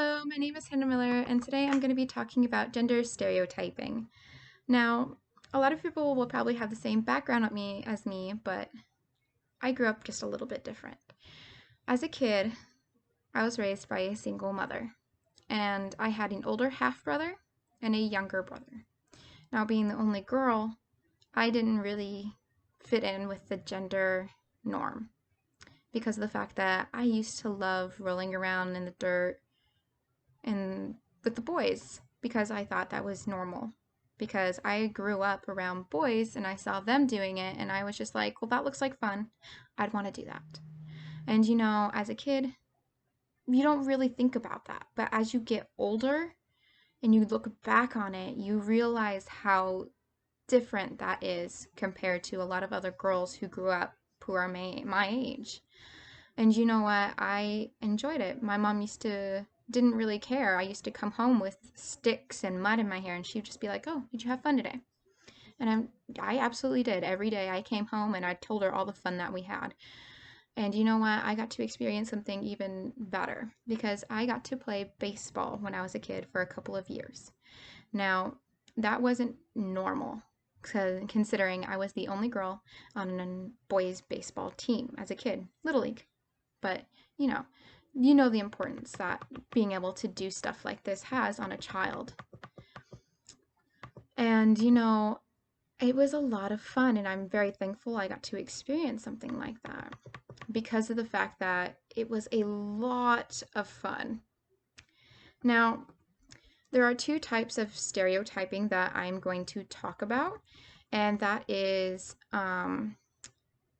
Hello, my name is Hannah Miller, and today I'm going to be talking about gender stereotyping. Now, a lot of people will probably have the same background as me, but I grew up just a little bit different. As a kid, I was raised by a single mother, and I had an older half brother and a younger brother. Now, being the only girl, I didn't really fit in with the gender norm because of the fact that I used to love rolling around in the dirt and with the boys because I thought that was normal. Because I grew up around boys and I saw them doing it, and I was just like, well, that looks like fun. I'd want to do that. And as a kid, you don't really think about that. But as you get older and you look back on it, you realize how different that is compared to a lot of other girls who grew up who are my age. And you know what? I enjoyed it. My mom didn't really care. I used to come home with sticks and mud in my hair, and she'd just be like, "Oh, did you have fun today?" And I absolutely did. Every day I came home and I told her all the fun that we had. And you know what? I got to experience something even better because I got to play baseball when I was a kid for a couple of years. Now, that wasn't normal considering I was the only girl on a boys' baseball team as a kid, Little League. But, you know the importance that being able to do stuff like this has on a child. And, it was a lot of fun, and I'm very thankful I got to experience something like that because of the fact that it was a lot of fun. Now, there are two types of stereotyping that I'm going to talk about, and that is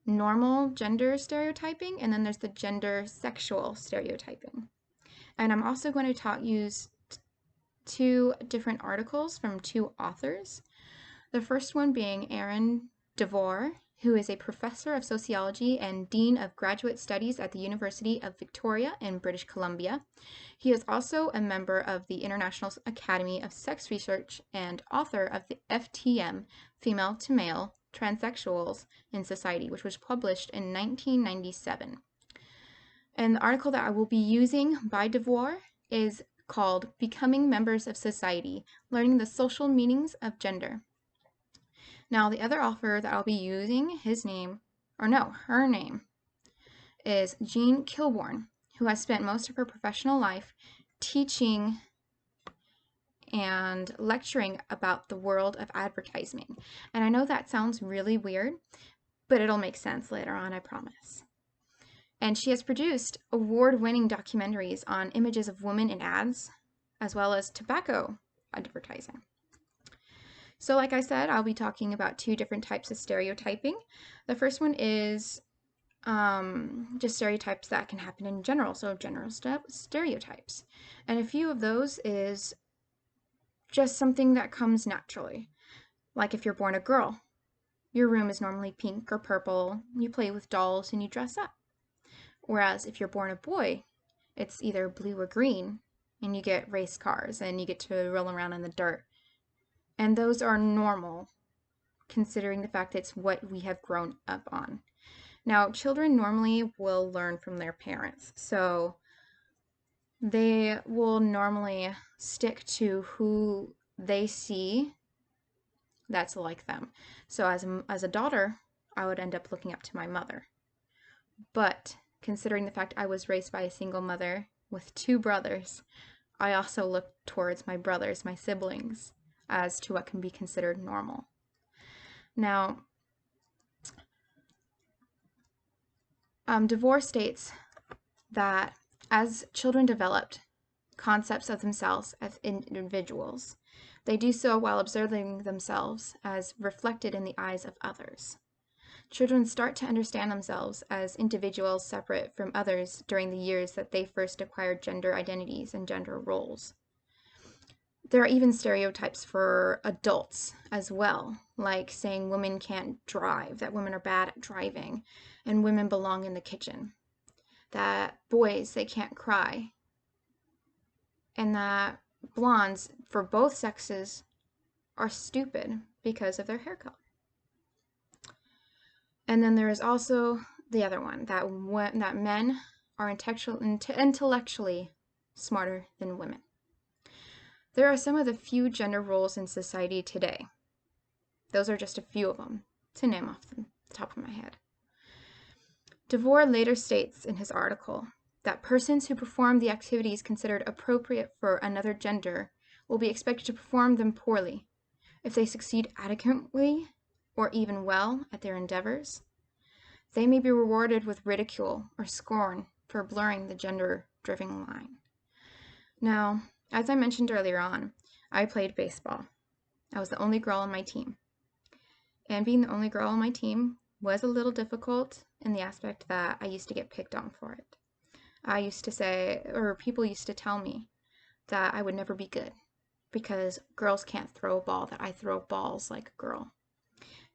normal gender stereotyping, and then there's the gender sexual stereotyping. And I'm also going to use two different articles from two authors. The first one being Aaron DeVore, who is a professor of sociology and dean of graduate studies at the University of Victoria in British Columbia. He is also a member of the International Academy of Sex Research and author of the FTM, Female to Male Transsexuals in Society, which was published in 1997. And the article that I will be using by DeVore is called Becoming Members of Society, Learning the Social Meanings of Gender. Now, the other author that I'll be using, her name, is Jean Kilbourne, who has spent most of her professional life teaching and lecturing about the world of advertising. And I know that sounds really weird, but it'll make sense later on, I promise. And she has produced award-winning documentaries on images of women in ads, as well as tobacco advertising. So like I said, I'll be talking about two different types of stereotyping. The first one is just stereotypes that can happen in general, so general stereotypes. And a few of those is just something that comes naturally. Like if you're born a girl, your room is normally pink or purple, you play with dolls and you dress up. Whereas if you're born a boy, it's either blue or green, and you get race cars and you get to roll around in the dirt. And those are normal, considering the fact it's what we have grown up on. Now, children normally will learn from their parents, so they will normally stick to who they see that's like them. So as a daughter, I would end up looking up to my mother. But considering the fact I was raised by a single mother with two brothers, I also look towards my brothers, my siblings, as to what can be considered normal. Now, DeVore states that as children developed concepts of themselves as individuals, they do so while observing themselves as reflected in the eyes of others. Children start to understand themselves as individuals separate from others during the years that they first acquired gender identities and gender roles. There are even stereotypes for adults as well, like saying women can't drive, that women are bad at driving, and women belong in the kitchen. That boys, they can't cry. And that blondes, for both sexes, are stupid because of their hair color. And then there is also the other one, that men are intellectually smarter than women. There are some of the few gender roles in society today. Those are just a few of them, to name off the top of my head. DeVore later states in his article that persons who perform the activities considered appropriate for another gender will be expected to perform them poorly. If they succeed adequately or even well at their endeavors, they may be rewarded with ridicule or scorn for blurring the gender-driven line. Now, as I mentioned earlier on, I played baseball. I was the only girl on my team. And being the only girl on my team was a little difficult in the aspect that I used to get picked on for it. I used to say, or people used to tell me that I would never be good because girls can't throw a ball, that I throw balls like a girl.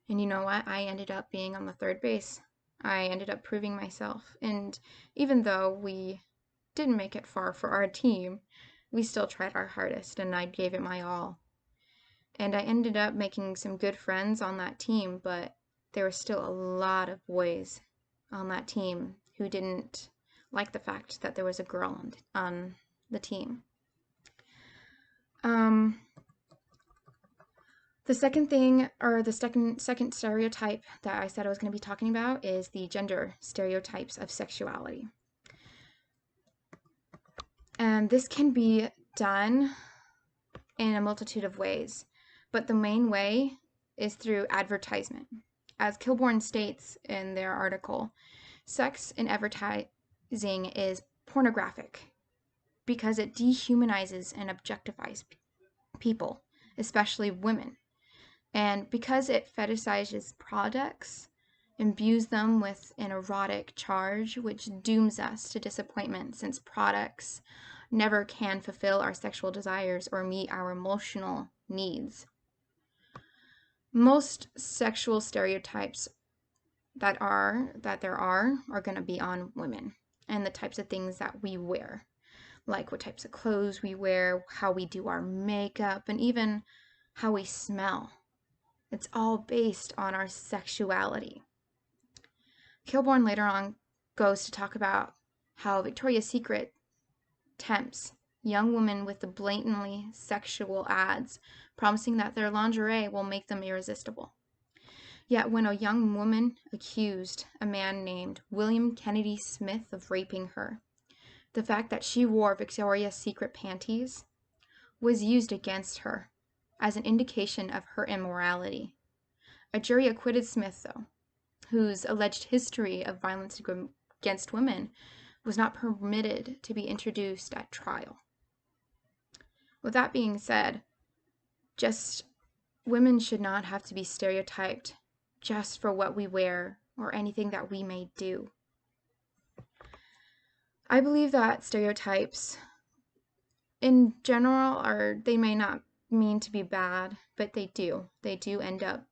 And you know what? I ended up being on the third base. I ended up proving myself. And even though we didn't make it far for our team, we still tried our hardest and I gave it my all. And I ended up making some good friends on that team, but there were still a lot of boys on that team who didn't like the fact that there was a girl on the team. The second thing, or the second stereotype that I said I was going to be talking about is the gender stereotypes of sexuality. And this can be done in a multitude of ways, but the main way is through advertisement. As Kilborn states in their article, sex in advertising is pornographic because it dehumanizes and objectifies people, especially women. And because it fetishizes products, imbues them with an erotic charge, which dooms us to disappointment since products never can fulfill our sexual desires or meet our emotional needs. Most sexual stereotypes that there are going to be on women and the types of things that we wear, like what types of clothes we wear, how we do our makeup, and even how we smell. It's all based on our sexuality. Kilborn later on goes to talk about how Victoria's Secret tempts young women with the blatantly sexual ads, promising that their lingerie will make them irresistible. Yet when a young woman accused a man named William Kennedy Smith of raping her, the fact that she wore Victoria's Secret panties was used against her as an indication of her immorality. A jury acquitted Smith, though, whose alleged history of violence against women was not permitted to be introduced at trial. With that being said, women should not have to be stereotyped just for what we wear or anything that we may do. I believe that stereotypes in general they may not mean to be bad, but they do end up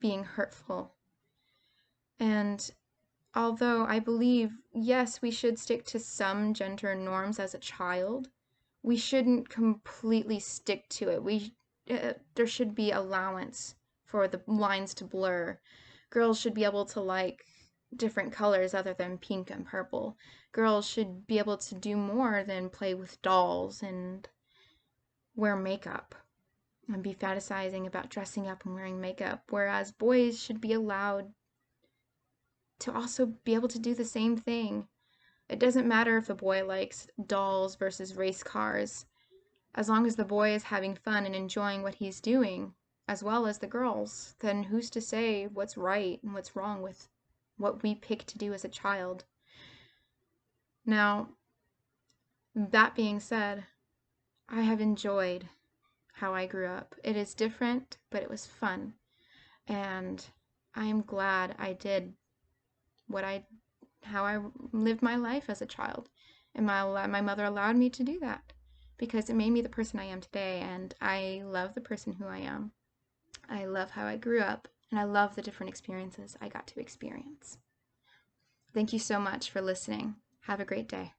being hurtful. And although I believe, yes, we should stick to some gender norms as a child, we shouldn't completely stick to it. There should be allowance for the lines to blur. Girls should be able to like different colors other than pink and purple. Girls should be able to do more than play with dolls and wear makeup and be fantasizing about dressing up and wearing makeup, whereas boys should be allowed to also be able to do the same thing. It doesn't matter if the boy likes dolls versus race cars, as long as the boy is having fun and enjoying what he's doing, as well as the girls, then who's to say what's right and what's wrong with what we pick to do as a child? Now, that being said, I have enjoyed how I grew up. It is different, but it was fun. And I am glad I did how I lived my life as a child. And my mother allowed me to do that because it made me the person I am today. And I love the person who I am. I love how I grew up, and I love the different experiences I got to experience. Thank you so much for listening. Have a great day.